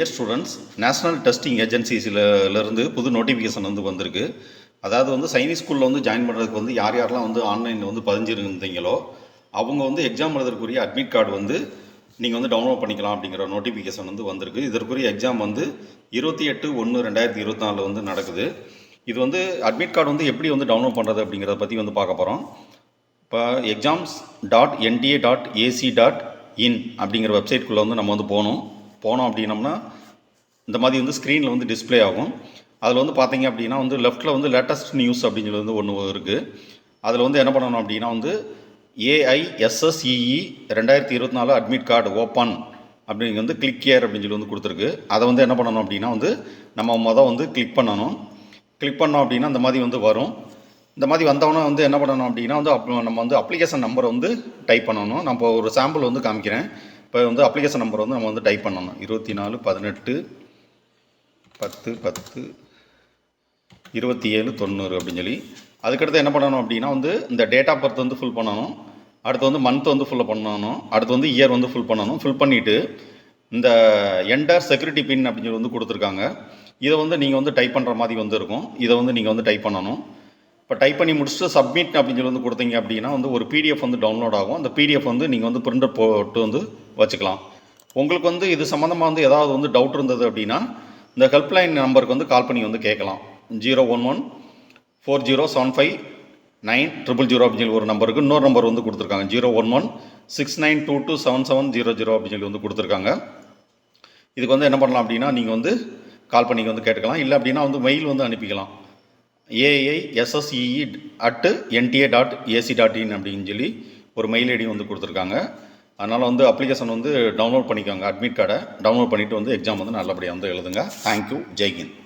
Dear students, national testing ஏஜென்சிஸிலிருந்து புது notification வந்திருக்கு. அதாவது சைனிக் ஸ்கூலில் ஜாயின் பண்ணுறதுக்கு யார் யாரெல்லாம் ஆன்லைனில் பதிஞ்சிருந்தீங்களோ அவங்க எக்ஸாம் எழுதுறதுக்குரிய அட்மிட் கார்டு நீங்கள் டவுன்லோட் பண்ணிக்கலாம் அப்படிங்கிற நோட்டிஃபிகேஷன் வந்திருக்கு. இதற்குரிய எக்ஸாம் 28/1/2024 நடக்குது. இது அட்மிட் கார்டு எப்படி டவுன்லோட் பண்ணுறது அப்படிங்கிறத பற்றி பார்க்க போகிறோம். இப்போ exams.nta.ac.in அப்படிங்கிற வெப்சைட்குள்ளே நம்ம போனோம் அப்படின்னம்னா இந்த மாதிரி ஸ்க்ரீனில் டிஸ்பிளே ஆகும். அதில் பார்த்தீங்க அப்படின்னா லெஃப்ட்டில் லேட்டஸ்ட் நியூஸ் அப்படின்னு சொல்லி ஒன்று இருக்குது. அதில் என்ன பண்ணணும் அப்படின்னா AISSEE 2024 அட்மிட் கார்டு ஓப்பன் அப்படிங்க கிளிக் கேர் அப்படின்னு சொல்லி கொடுத்துருக்கு. அதை என்ன பண்ணணும் அப்படின்னா நம்ம கிளிக் பண்ணணும். கிளிக் பண்ணோம் அப்படின்னா இந்த மாதிரி வரும். இந்த மாதிரி வந்தவொன்னே என்ன பண்ணணும் அப்படின்னா நம்ம அப்ளிகேஷன் நம்பரை டைப் பண்ணணும். நான் இப்போ ஒரு சாம்பிள் காமிக்கிறேன். இப்போ அப்ளிகேஷன் நம்பர் நம்ம டைப் பண்ணணும். 24/18/10/27/90 அப்படின்னு சொல்லி. அதுக்கடுத்து என்ன பண்ணணும் அப்படின்னா இந்த டேட் ஆஃப் பர்த் ஃபில் பண்ணணும். அடுத்து மந்த் ஃபில் பண்ணணும். அடுத்து இயர் ஃபில் பண்ணணும். ஃபில் பண்ணிவிட்டு இந்த என்டர் செக்யூரிட்டி பின் அப்படின்னு சொல்லி கொடுத்துருக்காங்க. இதை நீங்கள் டைப் பண்ணுற மாதிரி இருக்கும். இதை நீங்கள் டைப் பண்ணணும். இப்போ டைப் பண்ணி முடிச்சுட்டு சப்மிட் அப்படின்னு சொல்லி கொடுத்தீங்க அப்படின்னா ஒரு PDF டவுன்லோட் ஆகும். அந்த PDF நீங்கள் பிரிண்டர் போட்டு வச்சுக்கலாம். உங்களுக்கு இது சம்மந்தமாக ஏதாவது டவுட் இருந்தது அப்படின்னா இந்த ஹெல்ப்லைன் நம்பருக்கு கால் பண்ணி கேட்கலாம். 011-4075-9000 அப்படின்னு சொல்லி ஒரு நம்பருக்கு இன்னொரு நம்பர் கொடுத்துருக்காங்க. 011-6922-7700 அப்படின்னு சொல்லி கொடுத்துருக்காங்க. இதுக்கு என்ன பண்ணலாம் அப்படின்னா நீங்கள் கால் பண்ணி கேட்டுக்கலாம். இல்லை அப்படின்னா மெயில் அனுப்பிக்கலாம். AISSEE@nta.ac.in அப்படின்னு சொல்லி ஒரு மெயில் ஐடி கொடுத்துருக்காங்க. அதனால் அப்ளிகேஷன் டவுன்லோட் பண்ணிக்கோங்க. அட்மிட் கார்டை டவுன்லோட் பண்ணிவிட்டு எக்ஸாம் நல்லபடியாக எழுதுங்க. தேங்க்யூ. ஜெய் ஹிந்த்.